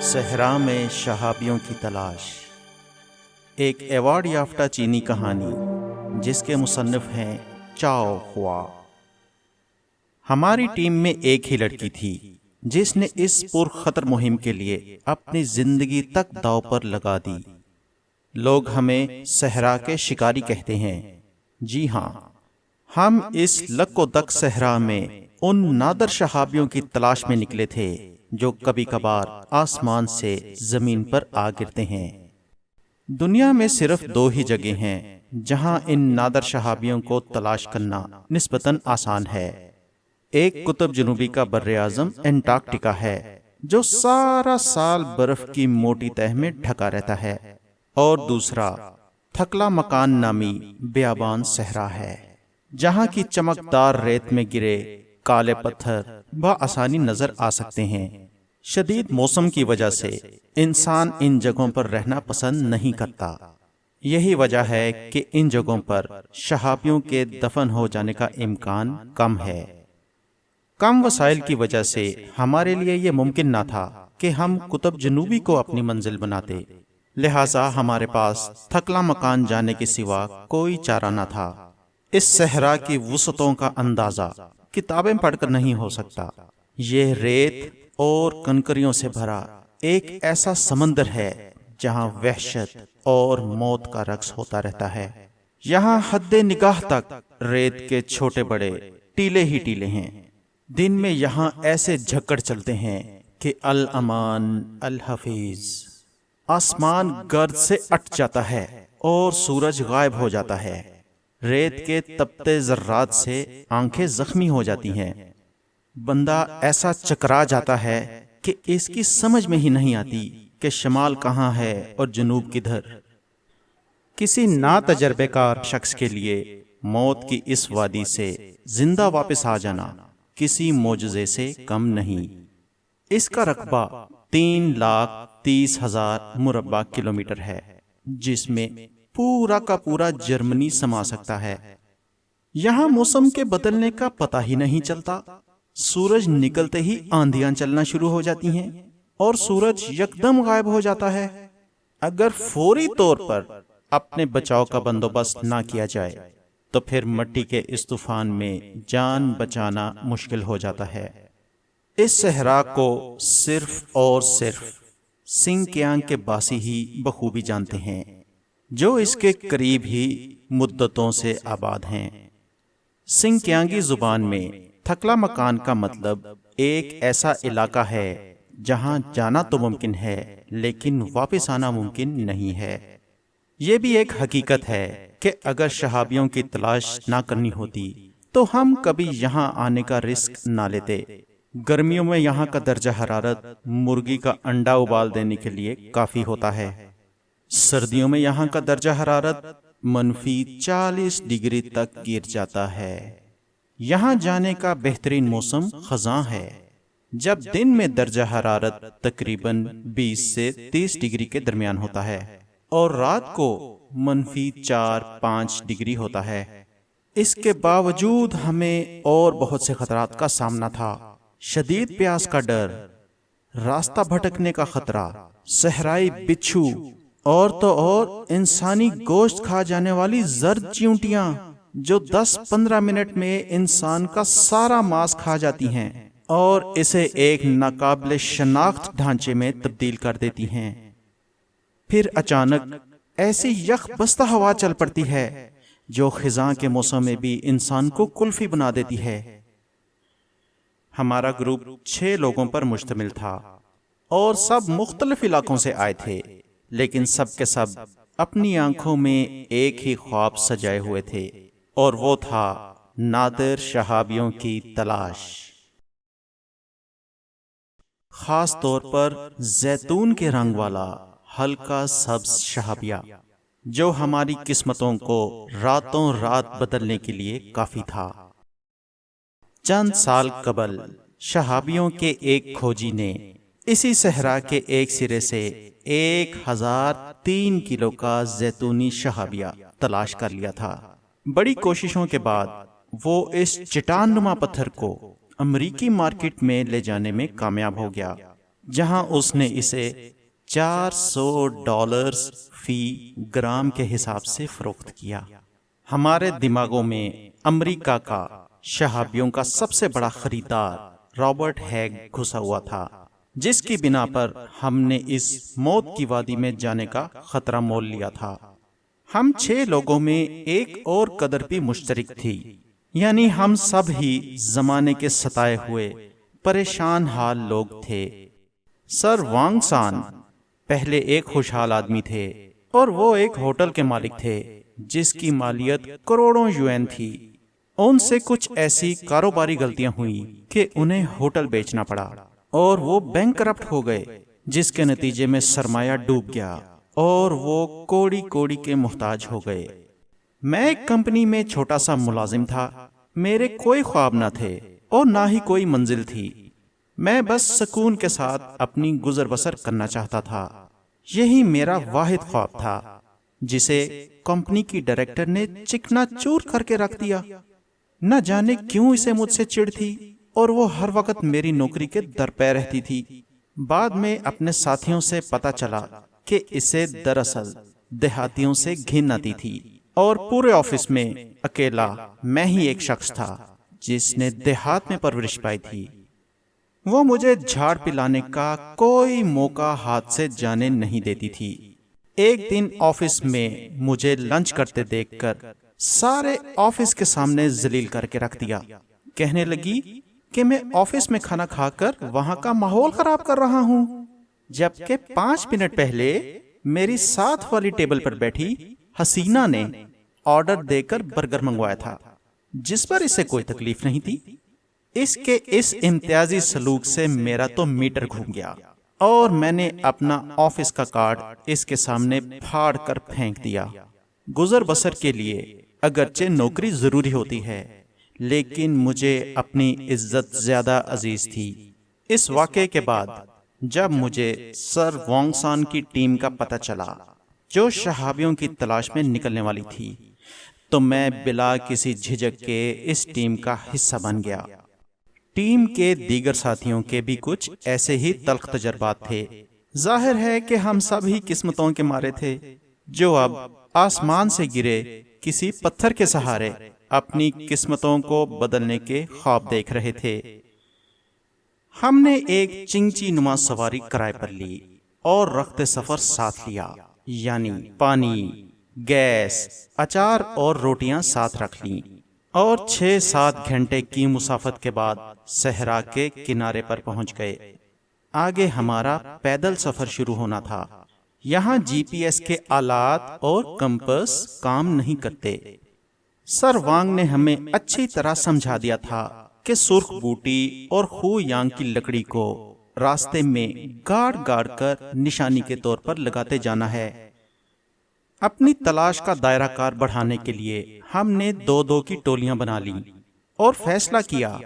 صحرا میں شہابیوں کی تلاش، ایک ایوارڈ یافتہ چینی کہانی جس کے مصنف ہیں چاؤ ہوا۔ ہماری ٹیم میں ایک ہی لڑکی تھی جس نے اس پرخطر مہم کے لیے اپنی زندگی تک داؤ پر لگا دی۔ لوگ ہمیں صحرا کے شکاری کہتے ہیں۔ جی ہاں، ہم اس لک و دک صحرا میں ان نادر شہابیوں کی تلاش میں نکلے تھے جو کبھی کبھار آسمان سے زمین پر آ گرتے ہیں۔ دنیا میں صرف دو ہی جگہ ہیں جہاں ان نادر شہابیوں کو تلاش کرنا نسبتاً آسان ہے۔ ایک قطب جنوبی کا بر اعظم انٹارکٹیکا ہے جو سارا سال برف کی موٹی تہ میں ڈھکا رہتا ہے، اور دوسرا تھکلا مکان نامی بیابان صحرا ہے جہاں کی چمکدار ریت میں گرے کالے پتھر بآسانی نظر آ سکتے ہیں۔ شدید موسم کی وجہ سے انسان ان جگہوں پر رہنا پسند نہیں کرتا۔ یہی وجہ ہے کہ ان جگہوں پر شہابیوں کے دفن ہو جانے کا امکان کم ہے۔ کم وسائل کی وجہ سے ہمارے لیے یہ ممکن نہ تھا کہ ہم قطب جنوبی کو اپنی منزل بناتے، لہٰذا ہمارے پاس تھکلا مکان جانے کے سوا کوئی چارہ نہ تھا۔ اس صحرا کی وسعتوں کا اندازہ کتابیں پڑھ کر نہیں ہو سکتا۔ یہ ریت اور کنکریوں سے بھرا ایک ایسا سمندر ہے جہاں وحشت اور موت کا رقص ہوتا رہتا ہے۔ یہاں حد نگاہ تک ریت کے چھوٹے بڑے ٹیلے ہی ٹیلے ہیں۔ دن میں یہاں ایسے جھکڑ چلتے ہیں کہ الامان الحفیظ، آسمان گرد سے اٹھ جاتا ہے اور سورج غائب ہو جاتا ہے۔ ریت کے تپتے ذرات سے آنکھیں زخمی ہو جاتی ہیں۔ بندہ ایسا چکرا جاتا ہے کہ اس کی سمجھ میں ہی نہیں آتی کہ شمال کہاں ہے اور جنوب کدھر۔ کسی ناتجربے کار شخص کے لیے موت کی اس وادی سے زندہ واپس آ جانا کسی معجزے سے کم نہیں۔ اس کا رقبہ 3,30,000 مربع کلومیٹر ہے، جس میں پورا کا پورا جرمنی سما سکتا ہے۔ یہاں موسم کے بدلنے کا پتہ ہی نہیں چلتا۔ سورج نکلتے ہی آندھیاں چلنا شروع ہو جاتی ہیں اور سورج یکدم غائب ہو جاتا ہے۔ اگر فوری طور پر اپنے بچاؤ کا بندوبست نہ کیا جائے تو پھر مٹی کے اس طوفان میں جان بچانا مشکل ہو جاتا ہے۔ اس صحرا کو صرف اور صرف سنکیانگ کے باسی ہی بخوبی جانتے ہیں، جو اس کے قریب ہی مدتوں سے آباد ہیں۔ سنکیانگی زبان میں تھکلا مکان کا مطلب ایک ایسا علاقہ ہے جہاں جانا تو ممکن ہے لیکن واپس آنا ممکن نہیں ہے۔ یہ بھی ایک حقیقت ہے کہ اگر شہابیوں کی تلاش نہ کرنی ہوتی تو ہم کبھی یہاں آنے کا رسک نہ لیتے۔ گرمیوں میں یہاں کا درجہ حرارت مرغی کا انڈا ابال دینے کے لیے کافی ہوتا ہے۔ سردیوں میں یہاں کا درجہ حرارت -40 ڈگری تک گر جاتا ہے۔ یہاں جانے کا بہترین موسم خزاں ہے، جب دن میں درجہ حرارت تقریباً 20 سے 30 ڈگری کے درمیان ہوتا ہے اور رات کو -4-5 ڈگری ہوتا ہے۔ اس کے باوجود ہمیں اور بہت سے خطرات کا سامنا تھا۔ شدید پیاس کا ڈر، راستہ بھٹکنے کا خطرہ، صحرائی بچھو، اور تو اور انسانی گوشت کھا جانے والی زرد چیونٹیاں جو 10-15 منٹ میں انسان کا سارا ماس کھا جاتی ہیں اور اسے ایک ناقابل شناخت ڈھانچے میں تبدیل کر دیتی ہیں۔ پھر اچانک ایسی یخ بستہ ہوا چل پڑتی ہے جو خزاں کے موسم میں بھی انسان کو کلفی بنا دیتی ہے۔ ہمارا گروپ 6 لوگوں پر مشتمل تھا اور سب مختلف علاقوں سے آئے تھے، لیکن سب کے سب اپنی آنکھوں میں ایک ہی خواب سجائے ہوئے تھے، اور وہ تھا نادر شہابیوں کی تلاش۔ خاص طور پر زیتون کے رنگ والا ہلکا سبز شہابیہ جو ہماری قسمتوں کو راتوں رات بدلنے کے لیے کافی تھا۔ چند سال قبل شہابیوں کے ایک کھوجی نے اسی صحرا کے ایک سرے سے 1003 کلو کا زیتونی شہابیہ تلاش کر لیا تھا۔ بڑی کوششوں کے بعد وہ اس چٹان نما پتھر کو امریکی مارکیٹ میں لے جانے میں کامیاب ہو گیا۔ جہاں اس نے اسے $400 فی گرام کے حساب سے فروخت کیا۔ ہمارے دماغوں میں امریکہ کا شہابیوں کا سب سے بڑا خریدار رابرٹ ہیگ گھسا ہوا تھا، جس کی بنا پر ہم نے اس موت کی وادی میں جانے کا خطرہ مول لیا تھا۔ ہم 6 لوگوں میں ایک اور قدر بھی مشترک تھی، یعنی ہم سب ہی زمانے کے ستائے ہوئے پریشان حال لوگ تھے۔ سر وانگ سان پہلے ایک خوشحال آدمی تھے، اور وہ ایک ہوٹل کے مالک تھے جس کی مالیت کروڑوں یوان تھی۔ ان سے کچھ ایسی کاروباری غلطیاں ہوئیں کہ انہیں ہوٹل بیچنا پڑا، اور وہ بینک کرپٹ ہو گئے، جس کے نتیجے میں سرمایہ ڈوب گیا اور وہ کوڑی کوڑی کے محتاج ہو گئے۔ میں ایک کمپنی میں چھوٹا سا ملازم تھا۔ میرے کوئی خواب نہ تھے اور نہ ہی کوئی منزل تھی۔ میں بس سکون کے ساتھ اپنی گزر بسر کرنا چاہتا تھا۔ یہی میرا واحد خواب تھا، جسے کمپنی کی ڈائریکٹر نے چکنا چور کر کے رکھ دیا۔ نہ جانے کیوں اسے مجھ سے چڑ تھی، اور وہ ہر وقت میری نوکری کے در پہ رہتی تھی۔ بعد میں اپنے ساتھیوں سے پتا چلا کہ اسے دراصل دیہاتیوں سے گھن آتی تھی، اور پورے آفس میں اکیلا میں ہی ایک شخص تھا جس نے دیہات میں پرورش پائی تھی۔ وہ مجھے جھاڑ پلانے کا کوئی موقع ہاتھ سے جانے نہیں دیتی تھی۔ ایک دن آفس میں مجھے لنچ کرتے دیکھ کر سارے آفس کے سامنے ذلیل کر کے رکھ دیا۔ کہنے لگی کہ میں آفس میں کھانا کھا کر وہاں کا ماحول خراب کر رہا ہوں، جبکہ 5 منٹ پہلے میری ساتھ والی ٹیبل پر بیٹھی حسینہ نے آرڈر دے کر برگر منگوایا تھا، جس پر اسے کوئی تکلیف نہیں تھی۔ اس کے اس امتیازی سلوک سے میرا تو میٹر گھوم گیا، اور میں نے اپنا آفس کا کارڈ اس کے سامنے پھاڑ کر پھینک دیا۔ گزر بسر کے لیے اگرچہ نوکری ضروری ہوتی ہے، لیکن مجھے اپنی عزت زیادہ عزیز تھی۔ اس واقعے کے بعد جب مجھے سر وانگ سان کی ٹیم کا پتہ چلا، جو شہابیوں کی تلاش میں نکلنے والی تھی، تو میں بلا کسی جھجک کے اس ٹیم کا حصہ بن گیا۔ ٹیم کے دیگر ساتھیوں کے بھی کچھ ایسے ہی تلخ تجربات تھے۔ ظاہر ہے کہ ہم سب ہی قسمتوں کے مارے تھے، جو اب آسمان سے گرے کسی پتھر کے سہارے اپنی قسمتوں کو بدلنے کے خواب دیکھ رہے تھے۔ ہم نے ایک چنگچی نما سواری کرائے پر لی اور رخت سفر ساتھ لیا، یعنی پانی، گیس، اچار اور روٹیاں ساتھ رکھ لیں، اور 6-7 گھنٹے کی مسافت کے بعد صحرا کے کنارے پر پہنچ گئے۔ آگے ہمارا پیدل سفر شروع ہونا تھا۔ یہاں جی پی ایس کے آلات اور کمپس کام نہیں کرتے۔ سر وانگ نے ہمیں اچھی طرح سمجھا دیا تھا کہ سرخ بوٹی اور خو یانگ کی لکڑی کو راستے میں گاڑ گاڑ کر نشانی کے طور پر لگاتے جانا ہے۔ اپنی تلاش کا دائرہ کار بڑھانے کے لیے ہم نے 2-2 کی ٹولیاں بنا لیں اور فیصلہ کیا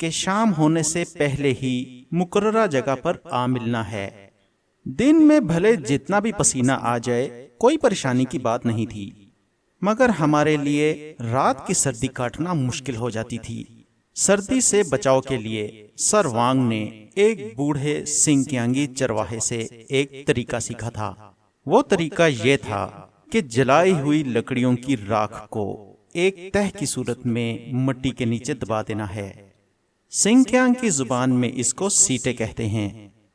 کہ شام ہونے سے پہلے ہی مقررہ جگہ پر آ ملنا ہے۔ دن میں بھلے جتنا بھی پسینہ آ جائے کوئی پریشانی کی بات نہیں تھی، مگر ہمارے لیے رات کی سردی کاٹنا مشکل ہو جاتی تھی۔ سردی سے بچاؤ کے لیے سر وانگ نے ایک بوڑھے سنکیانگی چرواہے سے ایک طریقہ سیکھا تھا۔ وہ طریقہ یہ تھا کہ جلائی ہوئی لکڑیوں کی راکھ کو ایک تہ کی صورت میں مٹی کے نیچے دبا دینا ہے۔ سنکیانگ کی زبان میں اس کو سیٹے کہتے ہیں۔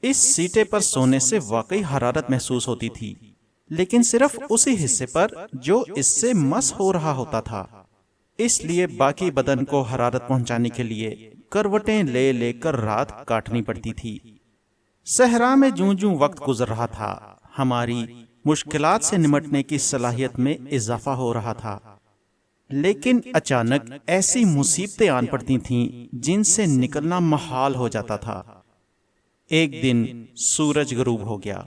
اس سیٹے پر سونے سے واقعی حرارت محسوس ہوتی تھی، لیکن صرف اسی حصے پر جو اس سے مس ہو رہا ہوتا تھا۔ اس لیے باقی بدن کو حرارت پہنچانے کے لیے کروٹیں لے لے کر رات کاٹنی پڑتی تھی۔ صحرا میں جوں جوں وقت گزر رہا تھا، ہماری مشکلات سے نمٹنے کی صلاحیت میں اضافہ ہو رہا تھا، لیکن اچانک ایسی مصیبتیں آن پڑتی تھیں جن سے نکلنا محال ہو جاتا تھا۔ ایک دن سورج غروب ہو گیا،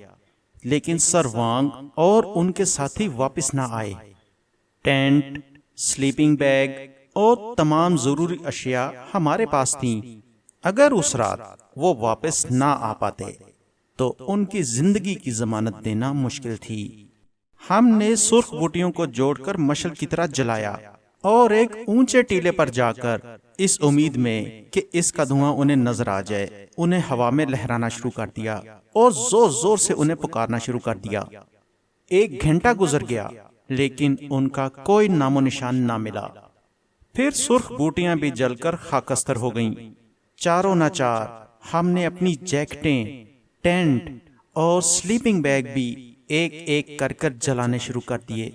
لیکن سر وانگ اور ان کے ساتھی واپس نہ آئے۔ ٹینٹ، سلیپنگ بیگ اور تمام ضروری اشیاء ہمارے پاس تھیں۔ اگر اس رات وہ واپس نہ آ پاتے تو ان کی زندگی کی ضمانت دینا مشکل تھی۔ ہم نے سرخ بوٹیوں کو جوڑ کر مشعل کی طرح جلایا اور ایک اونچے ٹیلے پر جا کر اس امید میں کہ اس کا دھواں انہیں نظر آ جائے انہیں ہوا میں لہرانا شروع کر دیا اور زور زور سے انہیں پکارنا شروع کر دیا۔ 1 گھنٹہ گزر گیا لیکن ان کا کوئی نام و نشان نہ ملا۔ پھر سرخ بوٹیاں بھی جل کر خاکستر ہو گئیں۔ چاروں ناچار ہم نے اپنی جیکٹیں، ٹینٹ اور سلیپنگ بیگ بھی ایک ایک کر کر جلانے شروع کر دیے۔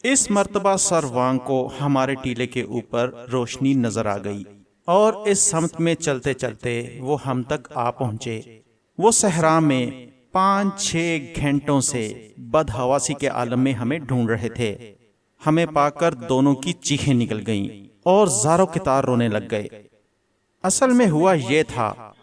اس مرتبہ سر وانگ کو ہمارے ٹیلے کے اوپر روشنی نظر آ گئی اور اس سمت میں چلتے چلتے وہ ہم تک آ پہنچے۔ وہ صحرا میں 5-6 گھنٹوں سے بدحواسی کے عالم میں ہمیں ڈھونڈ رہے تھے۔ ہمیں پا کر دونوں کی چیخیں نکل گئیں اور زاروں کے تار رونے لگ گئے۔ اصل میں ہوا یہ تھا